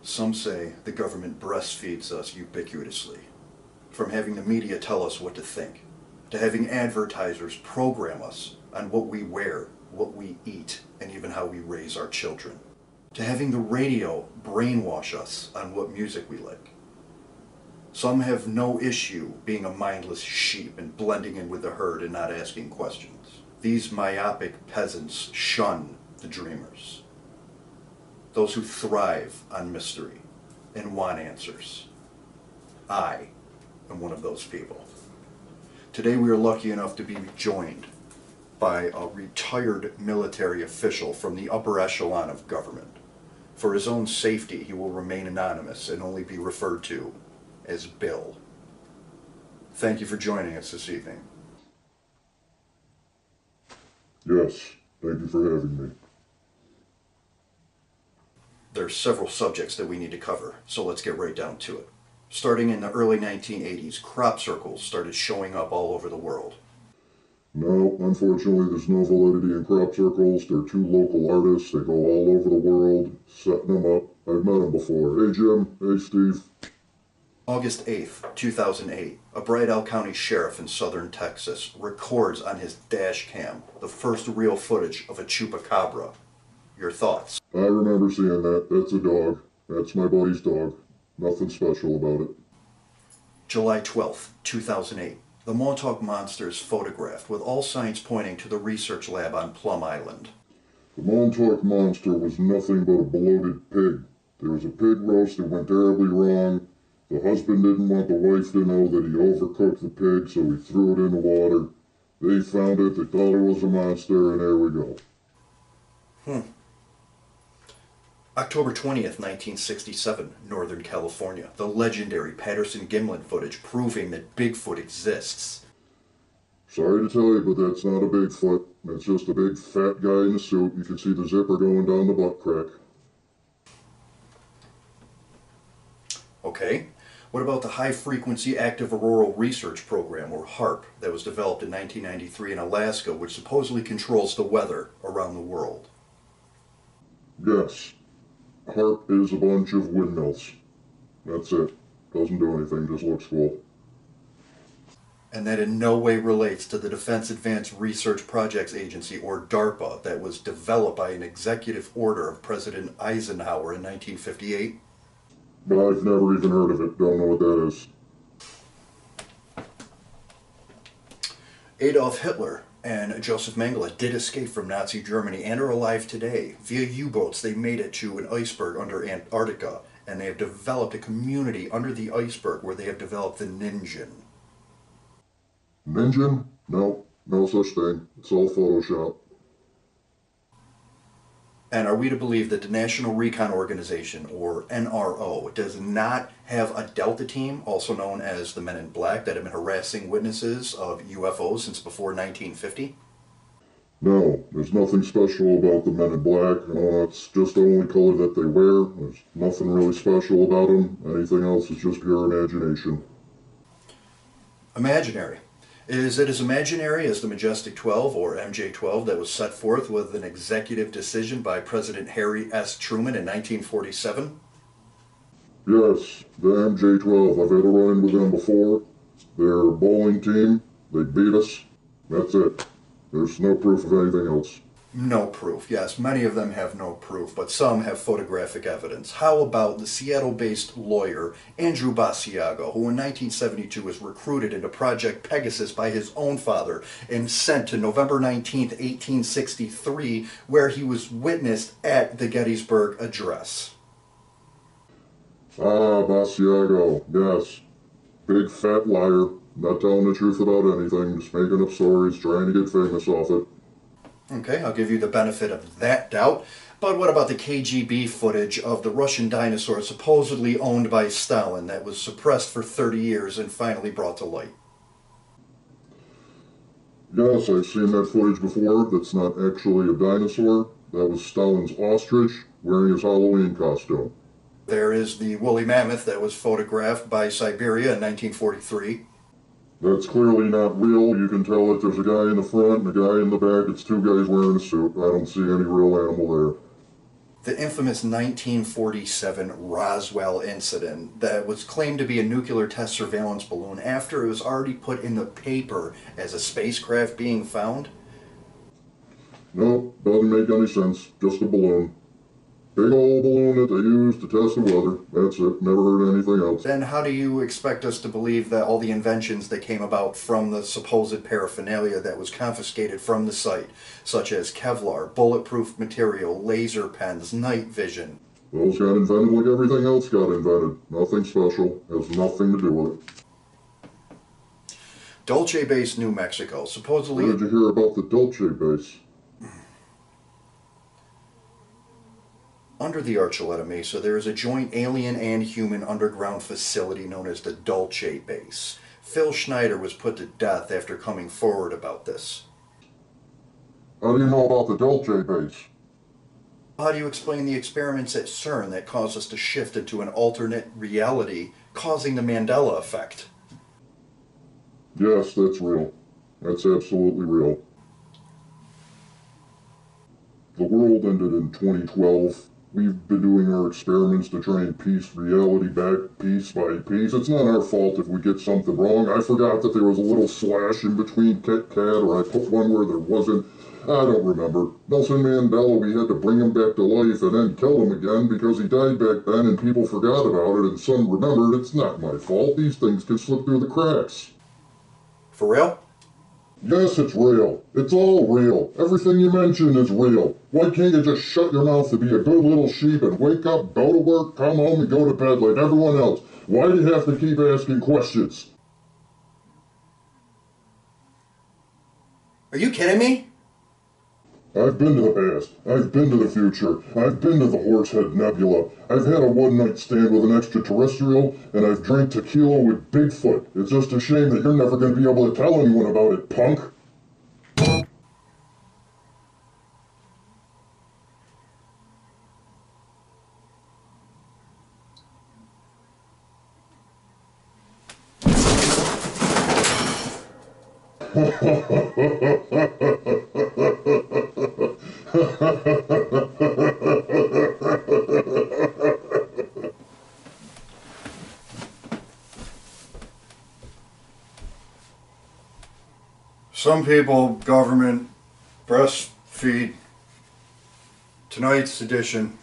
Some say the government breastfeeds us ubiquitously. From having the media tell us what to think, to having advertisers program us on what we wear, what we eat, and even how we raise our children, to having the radio brainwash us on what music we like. Some have no issue being a mindless sheep and blending in with the herd and not asking questions. These myopic peasants shun the dreamers, those who thrive on mystery and want answers. I am one of those people. Today we are lucky enough to be joined by a retired military official from the upper echelon of government. For his own safety, he will remain anonymous and only be referred to as Bill. Thank you for joining us this evening. Yes, thank you for having me. There are several subjects that we need to cover, so let's get right down to it. Starting in the early 1980s, crop circles started showing up all over the world. No, unfortunately, there's no validity in crop circles. They're two local artists. They go all over the world, setting them up. I've met them before. Hey, Jim. Hey, Steve. August 8th, 2008, a Bright Elk County sheriff in southern Texas records on his dash cam the first real footage of a chupacabra. Your thoughts? I remember seeing that. That's a dog. That's my buddy's dog. Nothing special about it. July 12th, 2008. The Montauk Monster is photographed with all signs pointing to the research lab on Plum Island. The Montauk Monster was nothing but a bloated pig. There was a pig roast that went terribly wrong. The husband didn't want the wife to know that he overcooked the pig, so he threw it in the water. They found it, they thought it was a monster, and there we go. October 20th, 1967, Northern California. The legendary Patterson-Gimlin footage proving that Bigfoot exists. Sorry to tell you, but that's not a Bigfoot. That's just a big fat guy in a suit. You can see the zipper going down the butt crack. Okay. What about the High Frequency Active Auroral Research Program, or HAARP, that was developed in 1993 in Alaska, which supposedly controls the weather around the world? Yes. HAARP is a bunch of windmills. That's it. Doesn't do anything, just looks cool. And that in no way relates to the Defense Advanced Research Projects Agency, or DARPA, that was developed by an executive order of President Eisenhower in 1958? I've never even heard of it. Don't know what that is. Adolf Hitler and Joseph Mengele did escape from Nazi Germany and are alive today. Via U-boats, they made it to an iceberg under Antarctica, and they have developed a community under the iceberg where they have developed the Ninjan. Ninjan? No, no such thing. It's all Photoshop. And are we to believe that the National Recon Organization, or NRO, does not have a Delta team, also known as the Men in Black, that have been harassing witnesses of UFOs since before 1950? No, there's nothing special about the Men in Black. It's just the only color that they wear. There's nothing really special about them. Anything else is just pure imagination. Imaginary. Is it as imaginary as the Majestic 12, or MJ-12, that was set forth with an executive decision by President Harry S. Truman in 1947? Yes, the MJ-12. I've had a run-in with them before. They're a bowling team. They beat us. That's it. There's no proof of anything else. No proof. Yes, many of them have no proof, but some have photographic evidence. How about the Seattle-based lawyer Andrew Basiago, who in 1972 was recruited into Project Pegasus by his own father and sent to November 19, 1863, where he was witnessed at the Gettysburg Address? Ah, Basiago, yes. Big fat liar. Not telling the truth about anything, just making up stories, trying to get famous off it. Okay, I'll give you the benefit of that doubt. But what about the KGB footage of the Russian dinosaur supposedly owned by Stalin that was suppressed for 30 years and finally brought to light? Yes, I've seen that footage before. That's not actually a dinosaur. That was Stalin's ostrich wearing his Halloween costume. There is the woolly mammoth that was photographed by Siberia in 1943. That's clearly not real. You can tell that there's a guy in the front and a guy in the back. It's two guys wearing a suit. I don't see any real animal there. The infamous 1947 Roswell incident that was claimed to be a nuclear test surveillance balloon after it was already put in the paper as a spacecraft being found? No, doesn't make any sense. Just a balloon. Big old balloon that they use to test the weather. That's it. Never heard anything else. Then how do you expect us to believe that all the inventions that came about from the supposed paraphernalia that was confiscated from the site, such as Kevlar, bulletproof material, laser pens, night vision? Those got invented like everything else got invented. Nothing special. Has nothing to do with it. Dulce Base, New Mexico. Supposedly... Where did you hear about the Dulce base? Under the Archuleta Mesa, there is a joint alien and human underground facility known as the Dulce Base. Phil Schneider was put to death after coming forward about this. How do you know about the Dulce base? How do you explain the experiments at CERN that caused us to shift into an alternate reality, causing the Mandela effect? Yes, that's real. That's absolutely real. The world ended in 2012. We've been doing our experiments to try and piece reality back piece by piece. It's not our fault if we get something wrong. I forgot that there was a little slash in between Kit Kat, or I put one where there wasn't. I don't remember. Nelson Mandela, we had to bring him back to life and then kill him again because he died back then and people forgot about it and some remembered. It's not my fault. These things can slip through the cracks. For real? Yes, it's real. It's all real. Everything you mention is real. Why can't you just shut your mouth to be a good little sheep and wake up, go to work, come home, and go to bed like everyone else? Why do you have to keep asking questions? Are you kidding me? I've been to the past. I've been to the future. I've been to the Horsehead Nebula. I've had a one-night stand with an extraterrestrial, and I've drank tequila with Bigfoot. It's just a shame that you're never going to be able to tell anyone about it, punk. Some people, government, breastfeed. Tonight's edition.